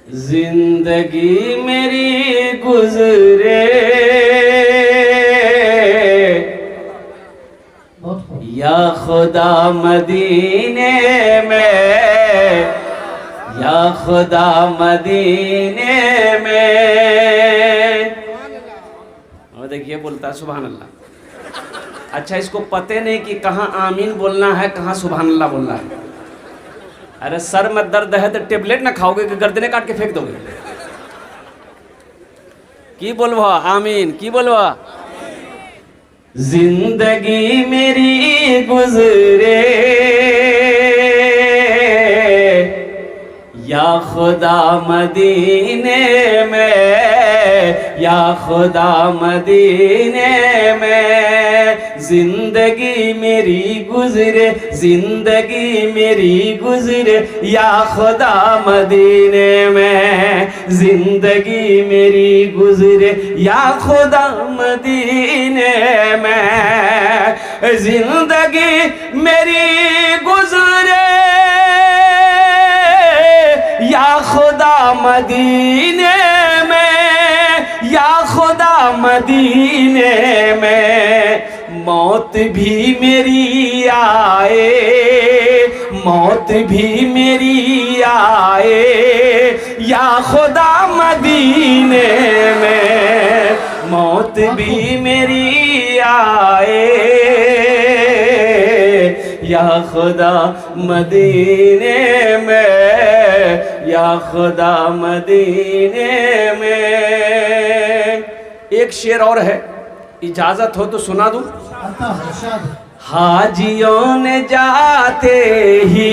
जिंदगी मेरी गुजरे या खुदा मदीने में, या खुदा मदीने में। और देखिए बोलता है सुभान अल्लाह। अच्छा, इसको पते नहीं कि कहाँ आमीन बोलना है, कहाँ सुभान अल्लाह बोलना है। अरे सर में दर्द है तो टेबलेट ना खाओगे कि गर्दने काट के फेंक दोगे? की बोलवा आमीन, की बोलवा। जिंदगी मेरी गुजरे या खुदा मदीने में, या खुदा मदीने में। जिंदगी मेरी गुजरे, जिंदगी मेरी गुजरे या खुदा मदीने में। जिंदगी मेरी गुजरे या खुदा मदीने में। जिंदगी मेरी गुजरे या खुदा मदीने में, या खुदा मदीने में। मौत भी मेरी आए, मौत भी मेरी आए या खुदा मदीने में। मौत भी मेरी आए या खुदा मदीने में, या खुदा मदीने में। एक शेर और है, इजाजत हो तो सुना दूं। हाजियों ने जाते ही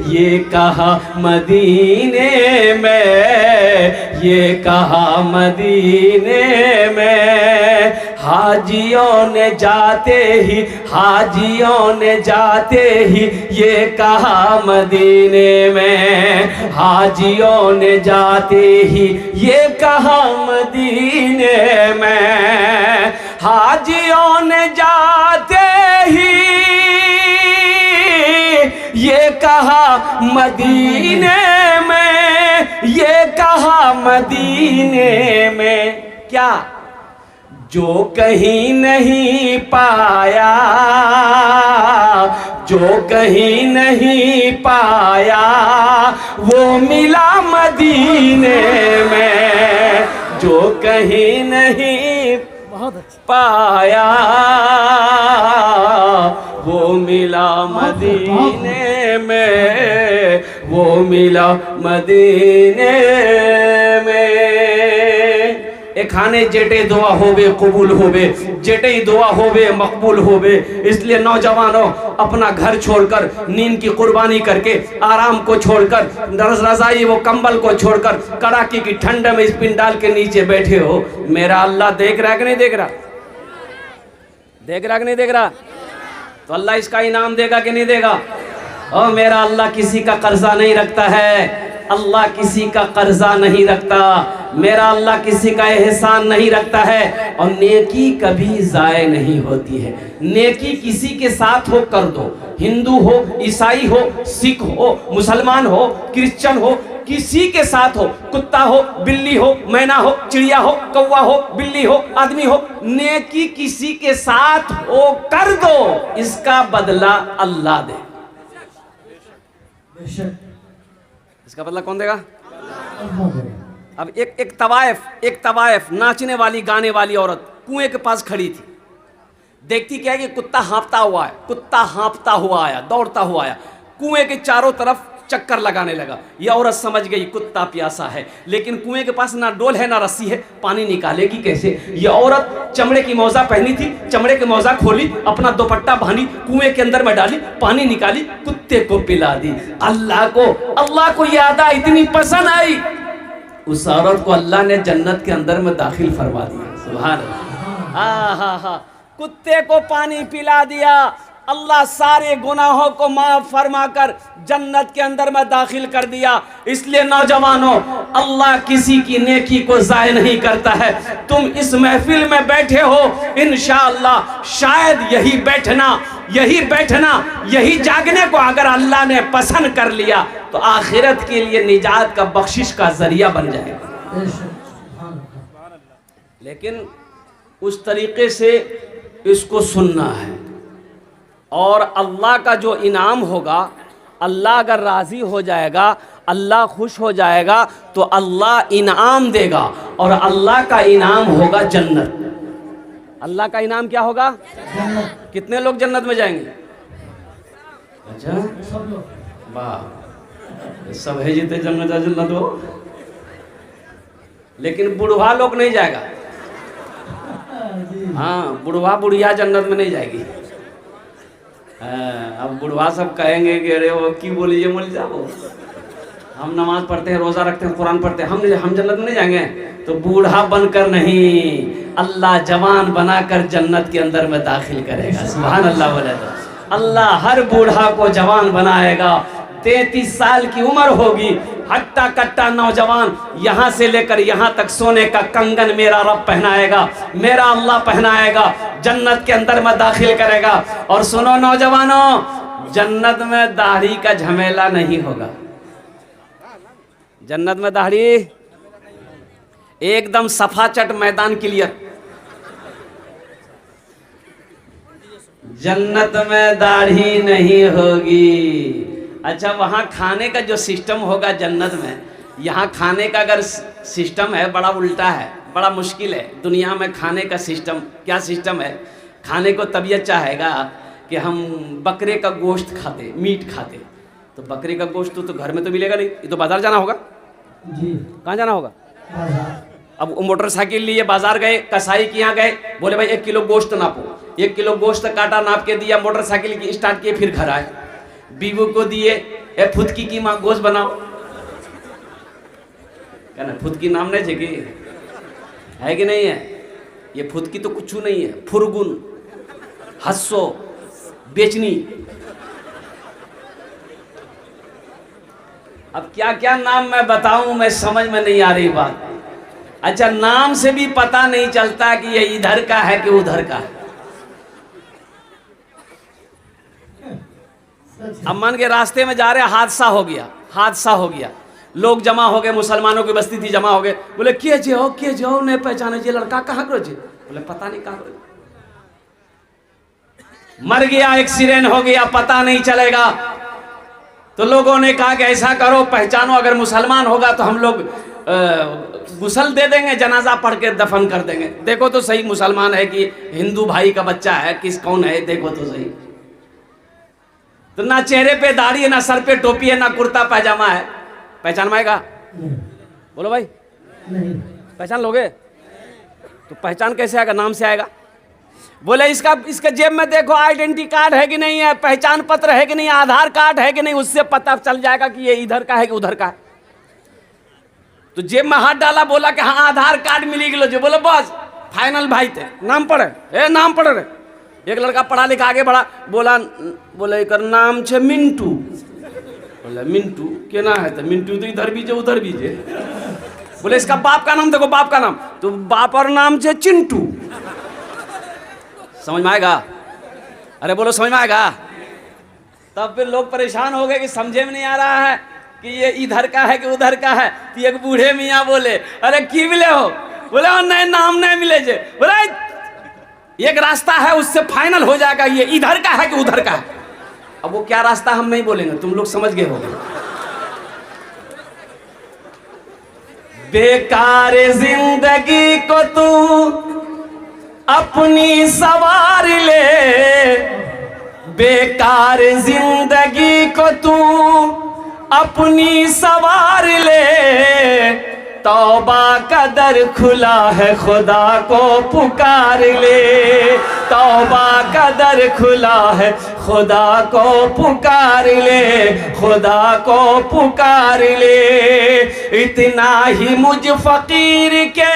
ये कहा मदीने में, ये कहा मदीने में। हाजियों ने जाते ही, हाजियों ने जाते ही ये कहा मदीने में। हाजियों ने जाते ही ये कहा मदीने में। हाजियों ने जाते ही ये कहा मदीने में, ये कहा मदीने में। क्या? जो कहीं नहीं पाया, जो कहीं नहीं पाया वो मिला मदीने में। जो कहीं नहीं पाया वो मिला मदीने में, वो मिला मदीने में। खाने जेटे दुआ होवे कबूल होवे, जेटे ही दुआ होवे मकबूल होवे। इसलिए नौजवानों, अपना घर छोड़कर, नींद की कुर्बानी करके, आराम को छोड़कर, रज़ाई वो कंबल को छोड़कर, कड़ाके की ठंड में इस पिंडाल के नीचे बैठे हो। मेरा अल्लाह देख रहा है कि नहीं देख रहा? देख रहा कि नहीं देख रहा? तो अल्लाह इसका इनाम देगा कि नहीं देगा? और मेरा अल्लाह किसी का कर्जा नहीं रखता है, अल्लाह किसी का कर्जा नहीं रखता। मेरा अल्लाह किसी का एहसान नहीं रखता है। और नेकी कभी ज़ाय नहीं होती है। नेकी किसी के साथ हो कर दो, हिंदू हो, ईसाई हो, सिख हो, मुसलमान हो, क्रिश्चियन हो, किसी के साथ हो, कुत्ता हो, बिल्ली हो, मैना हो, चिड़िया हो, कौवा हो, बिल्ली हो, आदमी हो, नेकी किसी के साथ हो कर दो, इसका बदला अल्लाह दे। इसका बदला कौन देगा? अब एक तवायफ नाचने वाली गाने वाली औरत कुएं के पास खड़ी थी। देखती क्या है कि कुत्ता हाँफता हुआ है, कुत्ता हाँफता हुआ आया, दौड़ता हुआ आया, कुएं के चारों तरफ चक्कर लगाने लगा। यह औरत समझ गई कुत्ता प्यासा है, लेकिन कुएं के पास ना डोल है ना रस्सी है, पानी निकालेगी कैसे? यह औरत चमड़े की मौजा पहनी थी, चमड़े की मौजा खोली, अपना दुपट्टा बांधी, कुएं के अंदर में डाली, पानी निकाली, कुत्ते को पिला दी। अल्लाह को याद आई, इतनी पसंद आई, उस औरत को अल्लाह ने जन्नत के अंदर में दाखिल फरमा दिया। सुभान अल्लाह। कुत्ते को पानी पिला दिया, अल्लाह सारे गुनाहों को माफ फरमाकर जन्नत के अंदर में दाखिल कर दिया। इसलिए नौजवानों, अल्लाह किसी की नेकी को ज़ाय नहीं करता है। तुम इस महफिल में बैठे हो, इंशाअल्लाह शायद यही बैठना, यही जागने को अगर अल्लाह ने पसंद कर लिया तो आखिरत के लिए निजात का, बख्शिश का जरिया बन जाएगा। लेकिन उस तरीके से इसको सुनना है, और अल्लाह का जो इनाम होगा, अल्लाह अगर राज़ी हो जाएगा, अल्लाह खुश हो जाएगा तो अल्लाह इनाम देगा, और अल्लाह का इनाम होगा जन्नत। अल्लाह का इनाम क्या होगा? जन्नत। कितने लोग जन्नत में जाएंगे? अच्छा, वाह, सब है जीते जन्नत हो, लेकिन बुढ़वा लोग नहीं जाएगा। हाँ, बुढ़वा बुढ़िया जन्नत में नहीं जाएगी। अब बुढ़वा सब कहेंगे कि अरे वो की बोलिए बोल जाओ, हम नमाज पढ़ते हैं, रोज़ा रखते हैं, कुरान पढ़ते हैं, हम जन्नत में नहीं जाएंगे। तो बूढ़ा बनकर नहीं, अल्लाह जवान बनाकर जन्नत के अंदर में दाखिल करेगा। सुभान अल्लाह बोले तो अल्लाह हर बूढ़ा को जवान बनाएगा। 33 साल की उम्र होगी, हट्टा कट्टा नौजवान, यहाँ से लेकर यहाँ तक सोने का कंगन मेरा रब पहनाएगा, मेरा अल्लाह पहनाएगा, जन्नत के अंदर में दाखिल करेगा। और सुनो नौजवानों, जन्नत में दाढ़ी का झमेला नहीं होगा। जन्नत में दाढ़ी एकदम सफाचट, मैदान क्लियर। जन्नत में दाढ़ी नहीं होगी। अच्छा, वहाँ खाने का जो सिस्टम होगा जन्नत में, यहाँ खाने का अगर सिस्टम है बड़ा उल्टा है, बड़ा मुश्किल है। दुनिया में खाने का सिस्टम क्या सिस्टम है? खाने को तबीयत चाहेगा कि हम बकरे का गोश्त खाते, मीट खाते, तो बकरे का गोश्त तो घर में तो मिलेगा नहीं, ये तो बाजार जाना होगा जी। कहाँ जाना होगा? अब मोटरसाइकिल लिए बाजार गए, कसाई के यहाँ गए, बोले भाई 1 किलो गोश्त नापो, 1 किलो गोश्त काटा, नाप के दिया, मोटरसाइकिल की स्टार्ट किए, फिर घर आए, बीवो को दिए, ए फुदकी की माँ गोश्त बनाओ, क्या ना फुदकी नाम नहीं है कि नहीं है? ये फुदकी तो कुछ नहीं है, फुरगुन, हस्सो, बेचनी। अब क्या क्या नाम मैं बताऊं, मैं समझ में नहीं आ रही बात। अच्छा, नाम से भी पता नहीं चलता कि ये इधर का है कि उधर का है। अब मान के रास्ते में जा रहे, हादसा हो गया, लोग जमा हो गए, मुसलमानों की बस्ती थी, जमा हो गए, बोले के जो नहीं पहचाने, जे लड़का कहाँ करो जी? बोले पता नहीं कहाँ करो, मर गया, एक्सीडेंट हो गया, पता नहीं चलेगा। तो लोगों ने कहा कि ऐसा करो, पहचानो, अगर मुसलमान होगा तो हम लोग गुसल दे देंगे, जनाजा पढ़ के दफन कर देंगे। देखो तो सही मुसलमान है कि हिंदू भाई का बच्चा है, कौन है, देखो तो सही। तो ना चेहरे पे दाढ़ी है, ना सर पे टोपी है, ना कुर्ता पैजामा है, पहचान पाएगा? बोलो भाई, नहीं पहचान लोगे? तो पहचान कैसे आएगा? नाम से आएगा। बोले इसका जेब में देखो, आइडेंटिटी कार्ड है कि नहीं है, पहचान पत्र है कि नहीं, आधार कार्ड है कि नहीं, उससे पता चल जाएगा कि ये इधर का है कि उधर का है। तो जेब में हाथ डाला, बोला कि हाँ आधार कार्ड मिली गलो जो, बोले बस फाइनल भाई थे, नाम पढ़े, नाम पढ़ रहे। एक लड़का पढ़ा लिखा आगे बढ़ा, बोले एक नाम छे मिंटू। बोले मिंटू केना है? तो मिंटू तो इधर भी जे उधर भी जे। बोले इसका बाप का नाम देखो, बाप का नाम, तो बाप और नाम छे चिंटू। समझ में आएगा? अरे बोलो समझ में आएगा? तब फिर लोग परेशान हो गए कि समझे में नहीं आ रहा है कि ये इधर का है कि उधर का है। तो एक बूढ़े मियाँ बोले, अरे की मिले हो? बोले नहीं, नाम नहीं मिले जे। बोले एक रास्ता है, उससे फाइनल हो जाएगा ये इधर का है कि उधर का है। अब वो क्या रास्ता हम नहीं बोलेंगे, तुम लोग समझ गए होगे। बेकार जिंदगी को तू अपनी सवार ले, बेकार जिंदगी को तू अपनी सवार ले, तौबा का दर खुला है, खुदा को पुकार ले, तौबा का दर खुला है, खुदा को पुकार ले, खुदा को पुकार ले। इतना ही मुझ फकीर के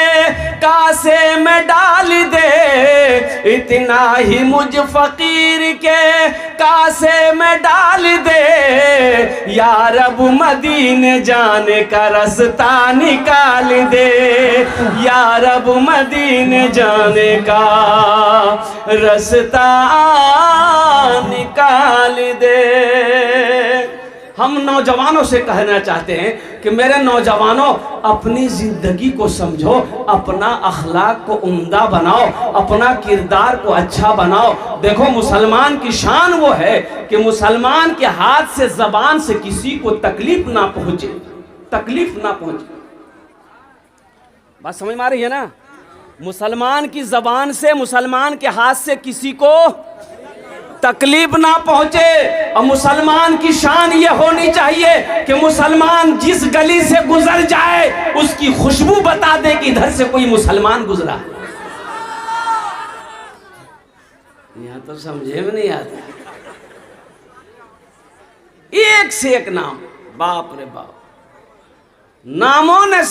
कासे में डाल दे, इतना ही मुझ फकीर के से में डाल दे, या रब मदीने जाने का रास्ता निकाल दे, या रब मदीने जाने का रास्ता निकाल दे। हम नौजवानों से कहना चाहते हैं कि मेरे नौजवानों, अपनी जिंदगी को समझो, अपना अखलाक को उम्दा बनाओ, अपना किरदार को अच्छा बनाओ। देखो, मुसलमान की शान वो है कि मुसलमान के हाथ से, जबान से किसी को तकलीफ ना पहुंचे, तकलीफ ना पहुंचे। बात समझ में आ रही है ना? मुसलमान की जबान से, मुसलमान के हाथ से किसी को तकलीफ ना पहुंचे। और मुसलमान की शान ये होनी चाहिए कि मुसलमान जिस गली से गुजर जाए उसकी खुशबू बता दे कि इधर से कोई मुसलमान गुजरा। यहां तो समझे में नहीं आता, एक से एक नाम, बाप रे बाप, नामों ने